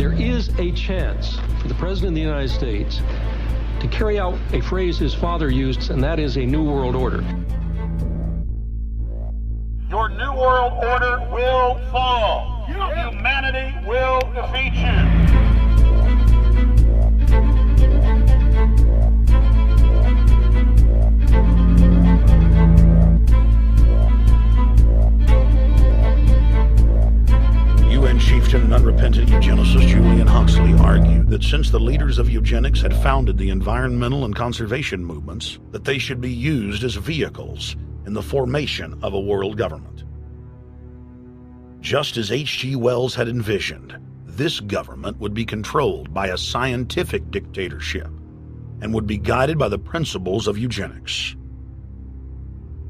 there is a chance for the President of the United States to carry out a phrase his father used, and that is a New World Order. Your New World Order will fall. Humanity will defeat you. UN chieftain and unrepentant eugenicist Julian Huxley argued that since the leaders of eugenics had founded the environmental and conservation movements, that they should be used as vehicles in the formation of a world government. Just as H.G. Wells had envisioned, this government would be controlled by a scientific dictatorship and would be guided by the principles of eugenics.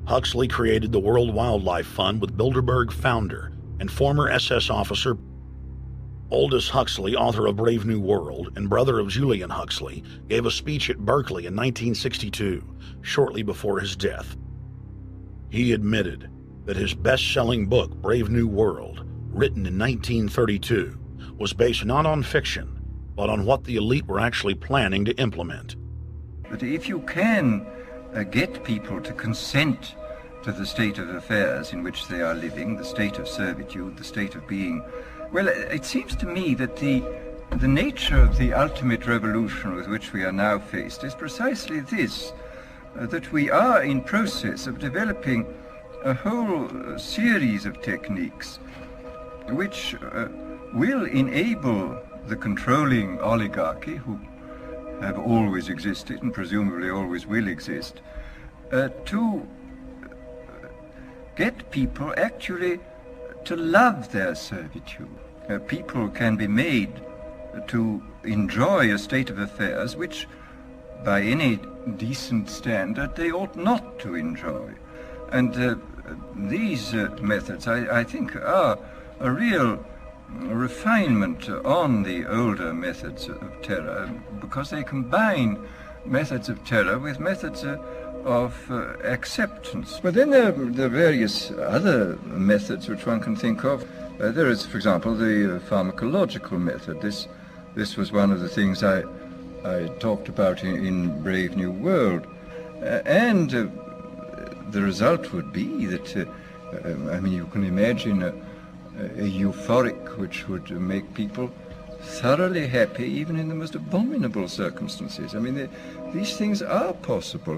Huxley created the World Wildlife Fund with Bilderberg founder and former SS officer Aldous Huxley, author of Brave New World and brother of Julian Huxley, gave a speech at Berkeley in 1962, shortly before his death. He admitted that his best-selling book, Brave New World, written in 1932, was based not on fiction, but on what the elite were actually planning to implement. But if you can get people to consent to the state of affairs in which they are living, the state of servitude, the state of being, well, it seems to me that the nature of the ultimate revolution with which we are now faced is precisely this, that we are in process of developing a whole series of techniques which will enable the controlling oligarchy, who have always existed and presumably always will exist, to get people actually to love their servitude. People can be made to enjoy a state of affairs which, by any decent standard, they ought not to enjoy. And these methods, I think, are a real refinement on the older methods of terror, because they combine methods of terror with methods of acceptance. But then there are various other methods which one can think of. There is, for example, the pharmacological method. This was one of the things I talked about in Brave New World. And the result would be that, I mean, you can imagine a euphoric which would make people thoroughly happy even in the most abominable circumstances. I mean, these things are possible.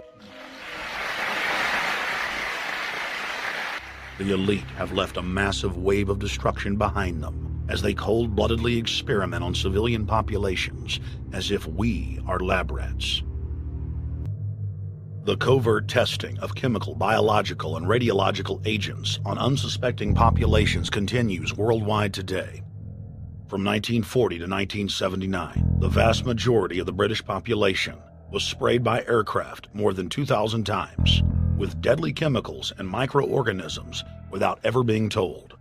The elite have left a massive wave of destruction behind them as they cold-bloodedly experiment on civilian populations as if we are lab rats. The covert testing of chemical, biological, and radiological agents on unsuspecting populations continues worldwide today. From 1940 to 1979, the vast majority of the British population was sprayed by aircraft more than 2,000 times with deadly chemicals and microorganisms without ever being told.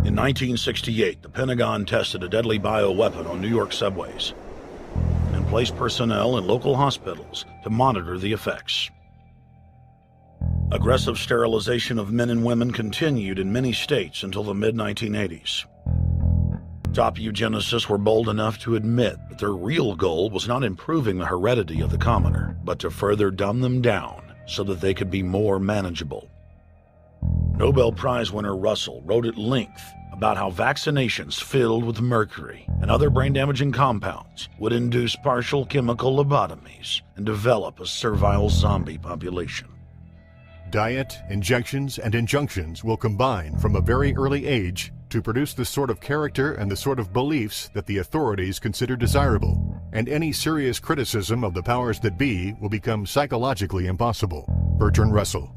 In 1968, the Pentagon tested a deadly bioweapon on New York subways and placed personnel in local hospitals to monitor the effects. Aggressive sterilization of men and women continued in many states until the mid-1980s. Top eugenicists were bold enough to admit that their real goal was not improving the heredity of the commoner, but to further dumb them down so that they could be more manageable. Nobel Prize winner Russell wrote at length about how vaccinations filled with mercury and other brain-damaging compounds would induce partial chemical lobotomies and develop a servile zombie population. Diet, injections, and injunctions will combine from a very early age to produce the sort of character and the sort of beliefs that the authorities consider desirable, and any serious criticism of the powers that be will become psychologically impossible. Bertrand Russell.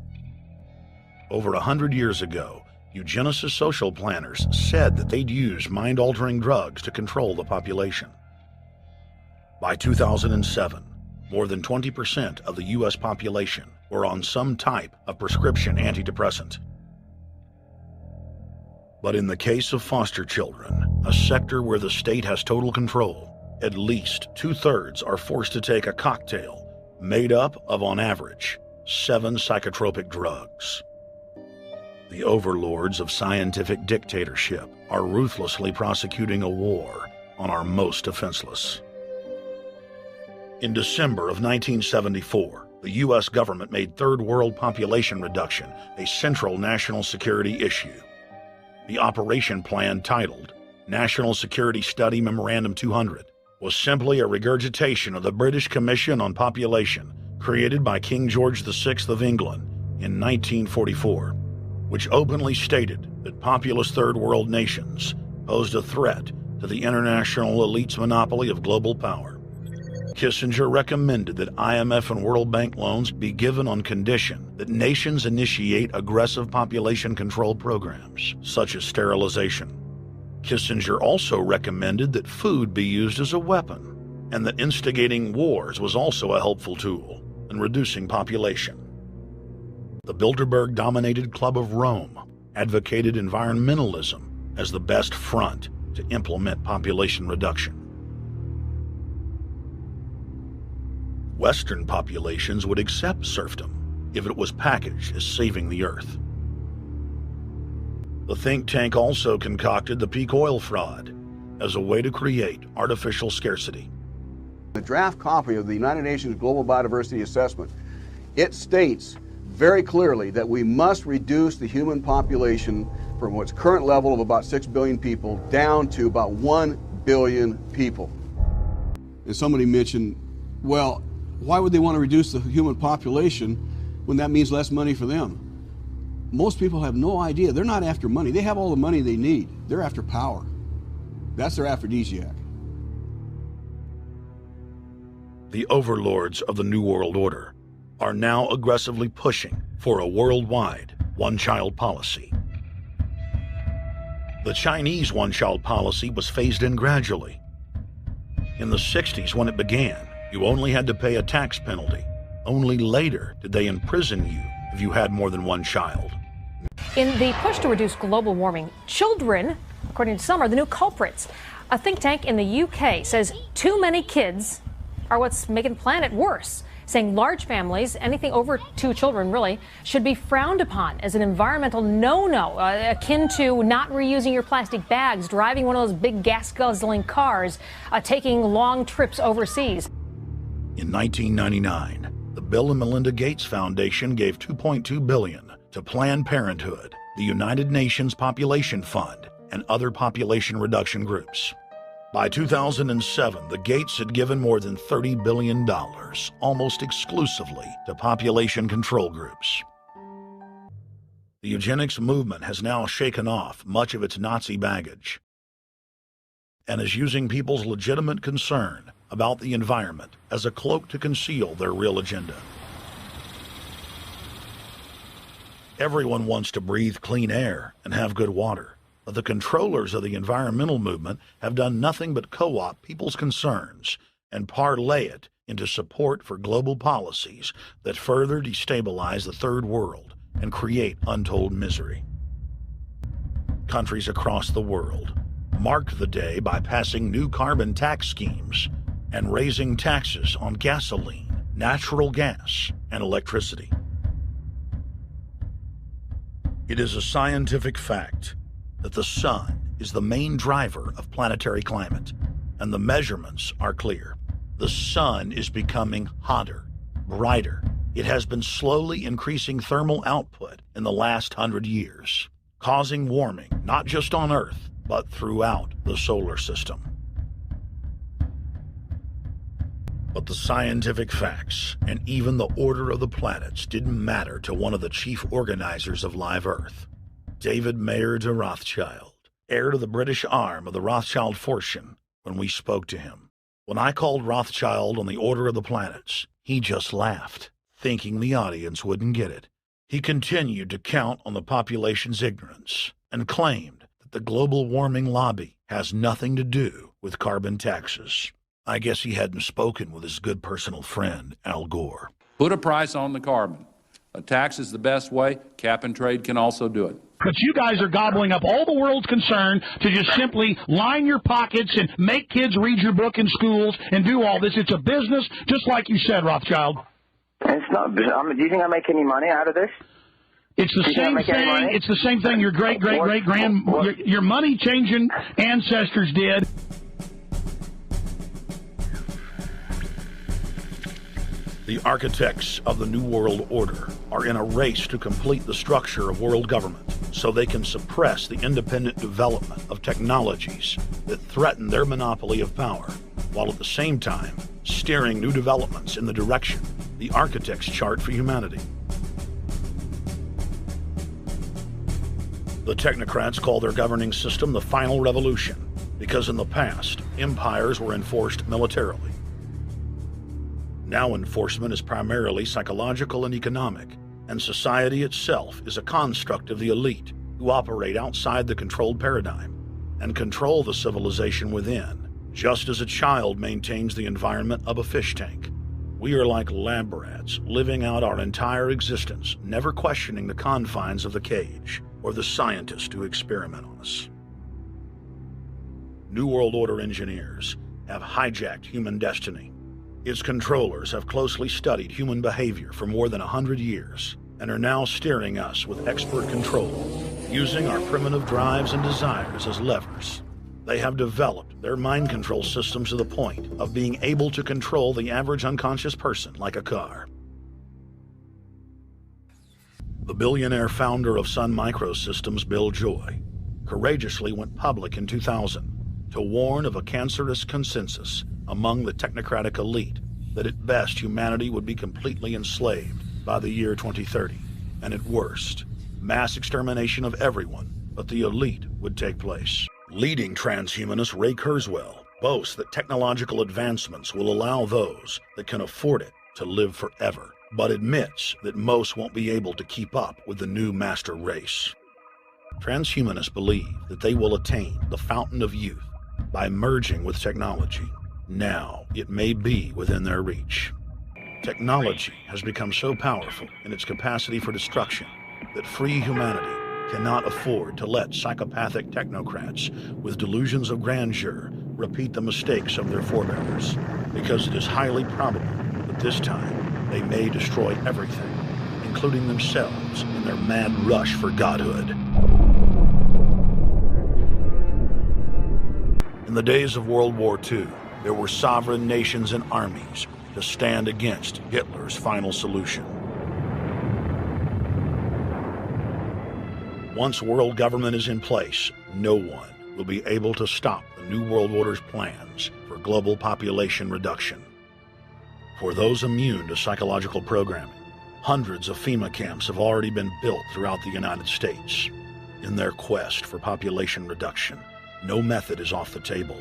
Over 100 years ago, eugenicist social planners said that they'd use mind-altering drugs to control the population. By 2007, more than 20% of the U.S. population were on some type of prescription antidepressant. But in the case of foster children, a sector where the state has total control, at least 2/3 are forced to take a cocktail made up of, on average, 7 psychotropic drugs. The overlords of scientific dictatorship are ruthlessly prosecuting a war on our most defenseless. In December of 1974, the U.S. government made third world population reduction a central national security issue. The operation plan, titled National Security Study Memorandum 200, was simply a regurgitation of the British Commission on Population created by King George VI of England in 1944, which openly stated that populous third world nations posed a threat to the international elite's monopoly of global power. Kissinger recommended that IMF and World Bank loans be given on condition that nations initiate aggressive population control programs, such as sterilization. Kissinger also recommended that food be used as a weapon, and that instigating wars was also a helpful tool in reducing population. The Bilderberg-dominated Club of Rome advocated environmentalism as the best front to implement population reduction. Western populations would accept serfdom if it was packaged as saving the earth. The think tank also concocted the peak oil fraud as a way to create artificial scarcity. The draft copy of the United Nations Global Biodiversity Assessment, it states very clearly that we must reduce the human population from its current level of about 6 billion people down to about 1 billion people. And somebody mentioned, well, why would they want to reduce the human population when that means less money for them? Most people have no idea. They're not after money. They have all the money they need. They're after power. That's their aphrodisiac. The overlords of the New World Order are now aggressively pushing for a worldwide one-child policy. The Chinese one-child policy was phased in gradually. In the 60s, when it began, you only had to pay a tax penalty. Only later did they imprison you if you had more than one child. In the push to reduce global warming, children, according to some, are the new culprits. A think tank in the UK says too many kids are what's making the planet worse, saying large families, anything over 2 children really, should be frowned upon as an environmental no-no, akin to not reusing your plastic bags, driving one of those big gas-guzzling cars, taking long trips overseas. In 1999, the Bill and Melinda Gates Foundation gave $2.2 billion to Planned Parenthood, the United Nations Population Fund, and other population reduction groups. By 2007, the Gates had given more than $30 billion, almost exclusively to population control groups. The eugenics movement has now shaken off much of its Nazi baggage and is using people's legitimate concern about the environment as a cloak to conceal their real agenda. Everyone wants to breathe clean air and have good water, but the controllers of the environmental movement have done nothing but co-opt people's concerns and parlay it into support for global policies that further destabilize the third world and create untold misery. Countries across the world marked the day by passing new carbon tax schemes and raising taxes on gasoline, natural gas, and electricity. It is a scientific fact that the sun is the main driver of planetary climate, and the measurements are clear. The sun is becoming hotter, brighter. It has been slowly increasing thermal output in the last 100 years, causing warming not just on Earth, but throughout the solar system. But the scientific facts and even the order of the planets didn't matter to one of the chief organizers of Live Earth, David Mayer de Rothschild, heir to the British arm of the Rothschild fortune, when we spoke to him. When I called Rothschild on the order of the planets, he just laughed, thinking the audience wouldn't get it. He continued to count on the population's ignorance and claimed that the global warming lobby has nothing to do with carbon taxes. I guess he hadn't spoken with his good personal friend, Al Gore. Put a price on the carbon. A tax is the best way. Cap and trade can also do it. But you guys are gobbling up all the world's concern to just simply line your pockets and make kids read your book in schools and do all this. It's a business, just like you said, Rothschild. It's not. Do you think I make any money out of this? It's the same thing. It's the same thing your your money-changing ancestors did. The architects of the New World Order are in a race to complete the structure of world government so they can suppress the independent development of technologies that threaten their monopoly of power, while at the same time steering new developments in the direction the architects chart for humanity. The technocrats call their governing system the final revolution because in the past, empires were enforced militarily. Now enforcement is primarily psychological and economic, and society itself is a construct of the elite who operate outside the controlled paradigm and control the civilization within, just as a child maintains the environment of a fish tank. We are like lab rats, living out our entire existence, never questioning the confines of the cage or the scientists who experiment on us. New World Order engineers have hijacked human destiny. Its controllers have closely studied human behavior for more than 100 years and are now steering us with expert control, using our primitive drives and desires as levers. They have developed their mind control systems to the point of being able to control the average unconscious person like a car. The billionaire founder of Sun Microsystems, Bill Joy, courageously went public in 2000 to warn of a cancerous consensus among the technocratic elite that at best humanity would be completely enslaved by the year 2030, and at worst, mass extermination of everyone but the elite would take place. Leading transhumanist Ray Kurzweil boasts that technological advancements will allow those that can afford it to live forever, but admits that most won't be able to keep up with the new master race. Transhumanists believe that they will attain the fountain of youth by merging with technology. Now, it may be within their reach. Technology has become so powerful in its capacity for destruction that free humanity cannot afford to let psychopathic technocrats with delusions of grandeur repeat the mistakes of their forebears, because it is highly probable that this time they may destroy everything, including themselves in their mad rush for godhood. In the days of World War II, there were sovereign nations and armies to stand against Hitler's final solution. Once world government is in place, no one will be able to stop the New World Order's plans for global population reduction. For those immune to psychological programming, hundreds of FEMA camps have already been built throughout the United States. In their quest for population reduction, no method is off the table.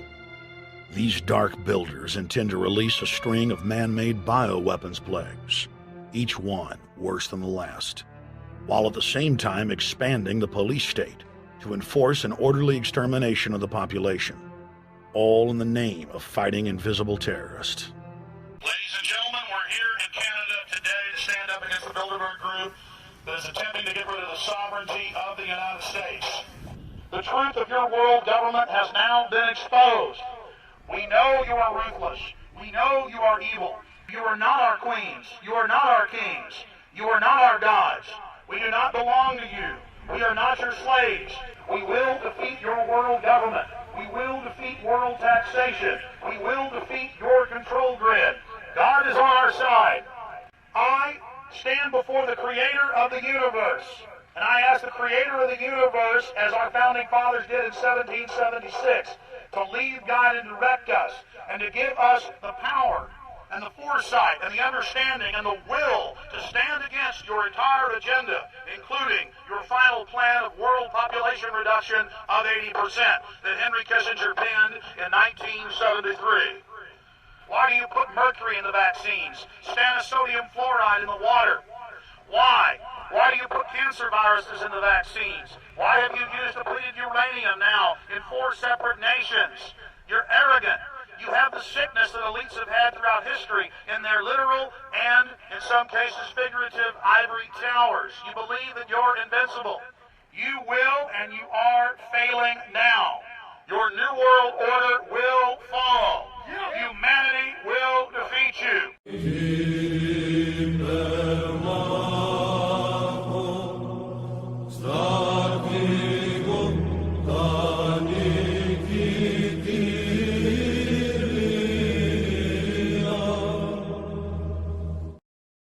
These dark builders intend to release a string of man-made bioweapons plagues, each one worse than the last, while at the same time expanding the police state to enforce an orderly extermination of the population, all in the name of fighting invisible terrorists. Ladies and gentlemen, we're here in Canada today to stand up against the Bilderberg Group that is attempting to get rid of the sovereignty of the United States. The truth of your world government has now been exposed. We know you are ruthless. We know you are evil. You are not our queens. You are not our kings. You are not our gods. We do not belong to you. We are not your slaves. We will defeat your world government. We will defeat world taxation. We will defeat your control grid. God is on our side. I stand before the creator of the universe, and I ask the creator of the universe, as our founding fathers did in 1776, to lead, guide, and direct us, and to give us the power and the foresight and the understanding and the will to stand against your entire agenda, including your final plan of world population reduction of 80% that Henry Kissinger penned in 1973. Why do you put mercury in the vaccines, sodium fluoride in the water? Why? Why do you put cancer viruses in the vaccines? Why have you used depleted uranium now in 4 separate nations? You're arrogant. You have the sickness that elites have had throughout history in their literal and, in some cases, figurative ivory towers. You believe that you're invincible.